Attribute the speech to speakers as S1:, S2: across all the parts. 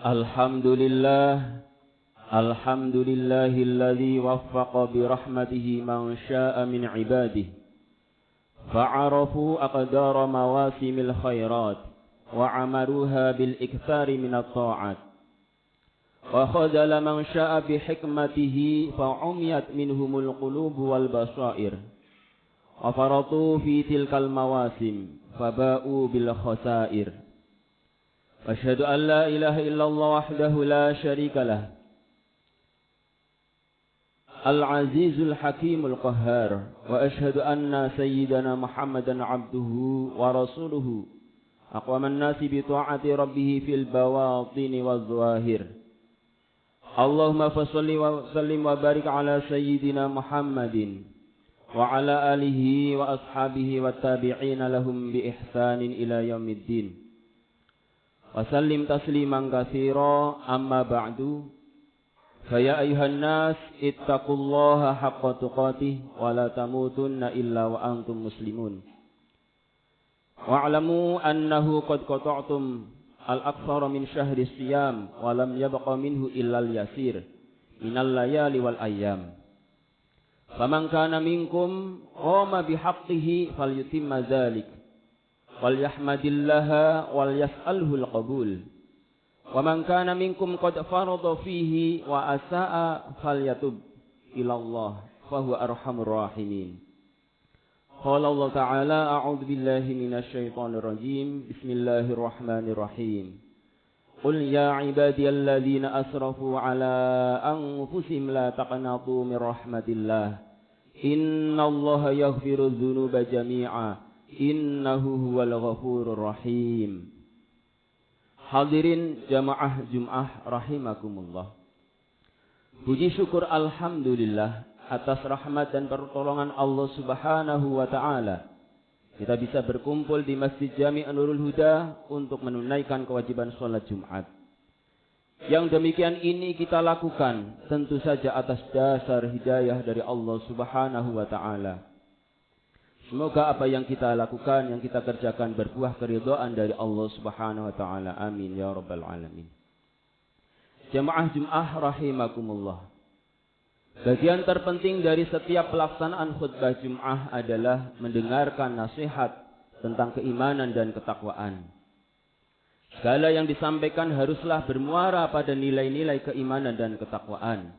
S1: Alhamdulillah, alhamdulillahilladzi waffaqa birahmatihi man syaa'a min ibadihi fa'arafu aqdara mawasimil khairat wa amaruha bil iktsari minat ta'at wa khadala man syaa'a bi hikmatihi fa'umiyat minhumul qulub wal basair wa faratu fi tilkal mawasim faba'u bil khasair. Asyhadu an la ilaha illallah wahdahu la syarika lah. Al-Azizul Hakimul Qahhar. Wa asyhadu anna sayyidana Muhammadan abduhu wa rasuluhu. Aqwaman nasi bi ta'ati rabbih fil bawatini waz zahir. Allahumma fasholli wa sallim wa barik ala sayyidina Muhammadin wa ala alihi wa ashabihi wa tabi'ina lahum bi ihsanin ila yaumiddin. Wasallim tasliman katsira amma ba'du faya ayuhan nas ittaqullaha haqqa tuqatih wa la tamutunna illa wa antum muslimun wa'lamu annahu qad qata'tum al-aktsara min syahri siyam wa lam yabqa minhu illa al-yasir minal layali wal ayyam faman kana minkum qama bihaqqihi falyutimma dzalik wal yahmadillaha wal yas'alhu al-qabul wa man kana minkum qad farada fihi wa asaa falyatub ila Allah fa huwa arhamur rahimin. Qala Allah ta'ala a'udzu billahi minasy syaithanir rajim. Bismillahirrahmanirrahim. Qul ya ibadiyalladzina asrafu ala anfusihim la taqnatu min rahmatillah. Innallaha yaghfiru dzunuba jami'a. Innahu huwal ghafurur rahim. Hadirin jamaah Jum'ah rahimakumullah. Puji syukur alhamdulillah atas rahmat dan pertolongan Allah Subhanahu wa taala. Kita bisa berkumpul di Masjid Jami' Nurul Huda untuk menunaikan kewajiban salat Jumat. Yang demikian ini kita lakukan tentu saja atas dasar hidayah dari Allah Subhanahu wa taala. Semoga apa yang kita lakukan, yang kita kerjakan berbuah keridhaan dari Allah Subhanahu wa taala. Amin ya rabbal alamin. Jamaah Jum'ah rahimakumullah. Bagian terpenting dari setiap pelaksanaan khutbah Jum'ah adalah mendengarkan nasihat tentang keimanan dan ketakwaan. Segala yang disampaikan haruslah bermuara pada nilai-nilai keimanan dan ketakwaan.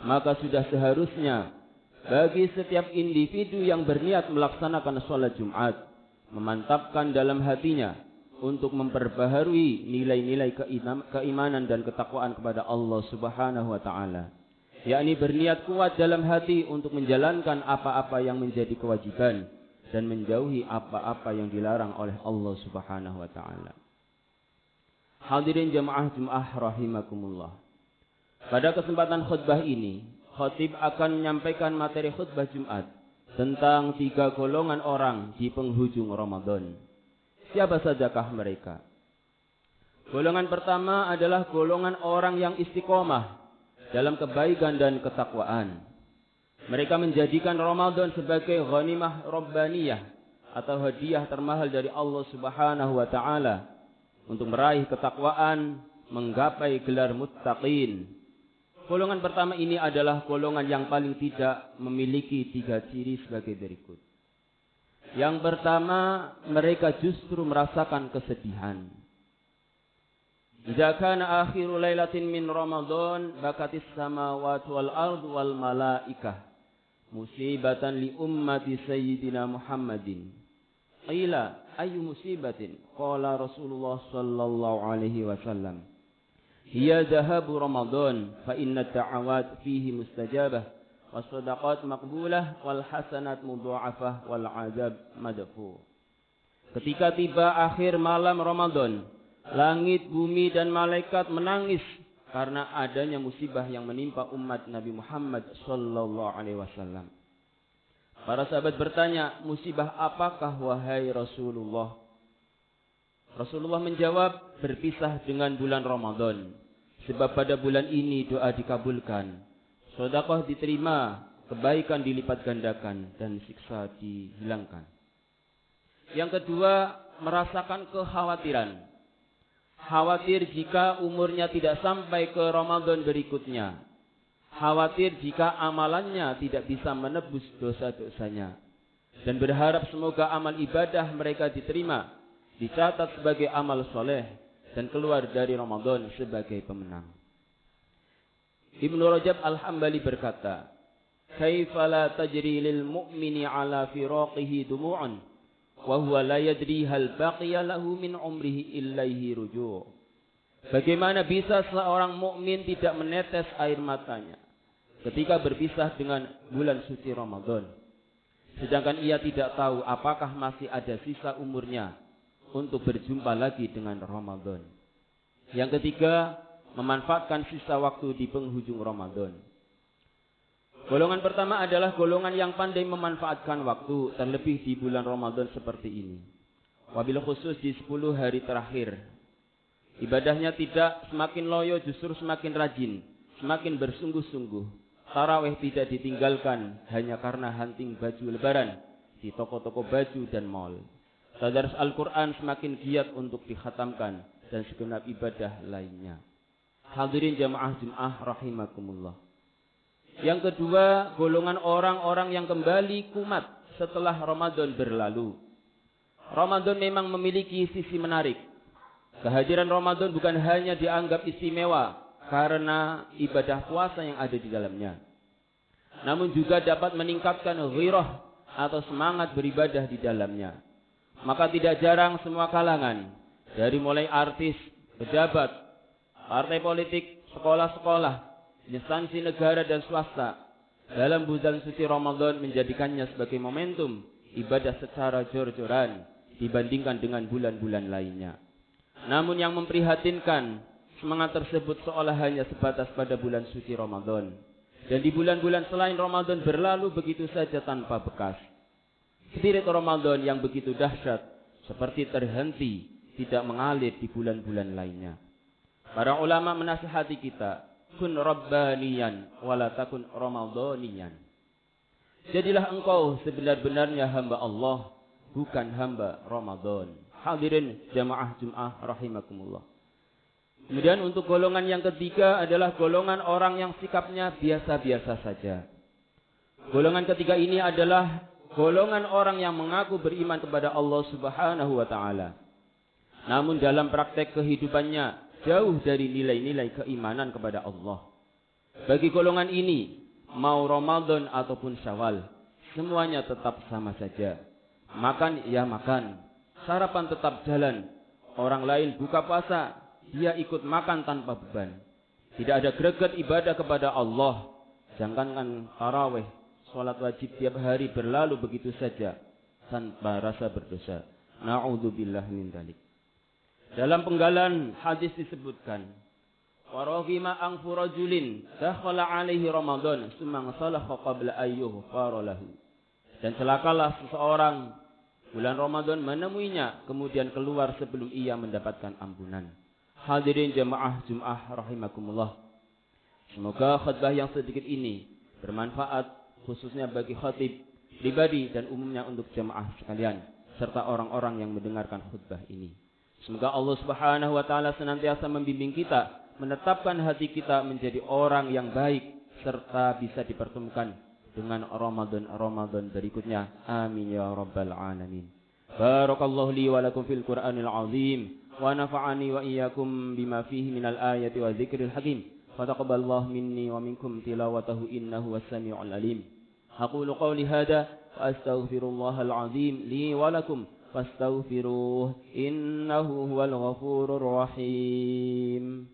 S1: Maka sudah seharusnya bagi setiap individu yang berniat melaksanakan sholat Jumat, memantapkan dalam hatinya untuk memperbaharui nilai-nilai keimanan dan ketakwaan kepada Allah Subhanahu wa taala. Yakni berniat kuat dalam hati untuk menjalankan apa-apa yang menjadi kewajiban dan menjauhi apa-apa yang dilarang oleh Allah Subhanahu wa taala. Hadirin jamaah Jum'ah rahimakumullah. Pada kesempatan khutbah ini, khatib akan menyampaikan materi khutbah Jumat tentang 3 golongan orang di penghujung Ramadan. Siapa sajakah mereka? Golongan pertama adalah golongan orang yang istiqomah dalam kebaikan dan ketakwaan. Mereka menjadikan Ramadan sebagai ghanimah rabbaniyah atau hadiah termahal dari Allah Subhanahu wa taala untuk meraih ketakwaan, menggapai gelar muttaqin. Golongan pertama ini adalah golongan yang paling tidak memiliki 3 ciri sebagai berikut. Yang pertama, mereka justru merasakan kesedihan. Idza kana akhiru lailatin min Ramadan bakatis samawati wal ardu wal malaikah musibatan li ummati sayyidina Muhammadin. Qila ayyu musibatin? Qala Rasulullah sallallahu alaihi wasallam. Hiya dhahabu Ramadan fa inna da'awat fihi mustajabah was sadaqat maqbulah wal hasanat mudha'afah wal 'adzab madfu. Ketika tiba akhir malam Ramadan, langit, bumi dan malaikat menangis karena adanya musibah yang menimpa umat Nabi Muhammad sallallahu alaihi wasallam. Para sahabat bertanya, musibah apakah wahai Rasulullah? Rasulullah menjawab, berpisah dengan bulan Ramadan. Sebab pada bulan ini doa dikabulkan, sedekah diterima, kebaikan dilipat gandakan, dan siksa dihilangkan. Yang kedua, merasakan kekhawatiran. Khawatir jika umurnya tidak sampai ke Ramadan berikutnya. Khawatir jika amalannya tidak bisa menebus dosa-dosanya. Dan berharap semoga amal ibadah mereka diterima, dicatat sebagai amal soleh, dan keluar dari Ramadan sebagai pemenang. Ibnu Rajab Al-Hambali berkata, "Kaifa la tajri lil mu'mini ala firaqihi dumu'an, wa huwa la yadri hal baqiya lahu min umrihi illaihi ruju'." Bagaimana bisa seorang mukmin tidak menetes air matanya ketika berpisah dengan bulan suci Ramadan, sedangkan ia tidak tahu apakah masih ada sisa umurnya untuk berjumpa lagi dengan Ramadan. Yang ketiga, memanfaatkan sisa waktu di penghujung Ramadan. Golongan pertama adalah golongan yang pandai memanfaatkan waktu, terlebih di bulan Ramadan seperti ini. Wabil khusus di 10 hari terakhir. Ibadahnya tidak semakin loyo, justru semakin rajin, semakin bersungguh-sungguh. Tarawih tidak ditinggalkan hanya karena hunting baju lebaran di toko-toko baju dan mal. Tadarus Al-Quran semakin giat untuk dikhatamkan dan segenap ibadah lainnya. Hadirin jamaah Jum'ah rahimakumullah. Yang kedua, golongan orang-orang yang kembali kumat setelah Ramadan berlalu. Ramadan memang memiliki sisi menarik. Kehadiran Ramadan bukan hanya dianggap istimewa karena ibadah puasa yang ada di dalamnya, namun juga dapat meningkatkan ghirah atau semangat beribadah di dalamnya. Maka tidak jarang semua kalangan, dari mulai artis, pejabat, partai politik, sekolah-sekolah, instansi negara dan swasta, dalam bulan suci Ramadan menjadikannya sebagai momentum ibadah secara jor-joran dibandingkan dengan bulan-bulan lainnya. Namun yang memprihatinkan, semangat tersebut seolah hanya sebatas pada bulan suci Ramadan. Dan di bulan-bulan selain Ramadan berlalu begitu saja tanpa bekas. Spirit Ramadan yang begitu dahsyat seperti terhenti, tidak mengalir di bulan-bulan lainnya. Para ulama menasihati kita, kun rabbaniyan wala takun ramadhaniyan. Jadilah engkau sebenar-benarnya hamba Allah, bukan hamba Ramadan. Hadirin jamaah Jum'ah rahimakumullah. Kemudian untuk golongan yang ketiga adalah golongan orang yang sikapnya biasa-biasa saja. Golongan ketiga ini adalah golongan orang yang mengaku beriman kepada Allah Subhanahu wa taala. Namun dalam praktek kehidupannya jauh dari nilai-nilai keimanan kepada Allah. Bagi golongan ini, mau Ramadan ataupun Syawal, semuanya tetap sama saja. Makan ya makan, sarapan tetap jalan. Orang lain buka puasa, dia ikut makan tanpa beban. Tidak ada greget ibadah kepada Allah. Jangankan tarawih, sholat wajib tiap hari berlalu begitu saja tanpa rasa berdosa. Na'udzubillah min dzalik. Dalam penggalan hadis disebutkan, wa raghima anfu rajulin dakhala alaihi Ramadan summa salaha qabla ayyughfara lahu. Dan celakalah seseorang, bulan Ramadan menemuinya kemudian keluar sebelum ia mendapatkan ampunan. Hadirin jamaah Jum'ah rahimakumullah. Semoga khutbah yang sedikit ini bermanfaat khususnya bagi khatib pribadi dan umumnya untuk jamaah sekalian serta orang-orang yang mendengarkan khutbah ini. Semoga Allah Subhanahu wa taala senantiasa membimbing kita, menetapkan hati kita menjadi orang yang baik serta bisa dipertemukan dengan Ramadan berikutnya. Amin ya rabbal alamin. Barakallahu li wa lakum fil Qur'anil azim wa nafa'ani wa iyyakum bima fihi minal ayati wa dzikril hakim. Fataqabbalallahu minni wa minkum tilawatahu innahu was-sami'ul alim. Aqulu qawli hadha wa astaghfirullahal azim li wa lakum fastaghfiruhu innahu huwal ghafurur rahim.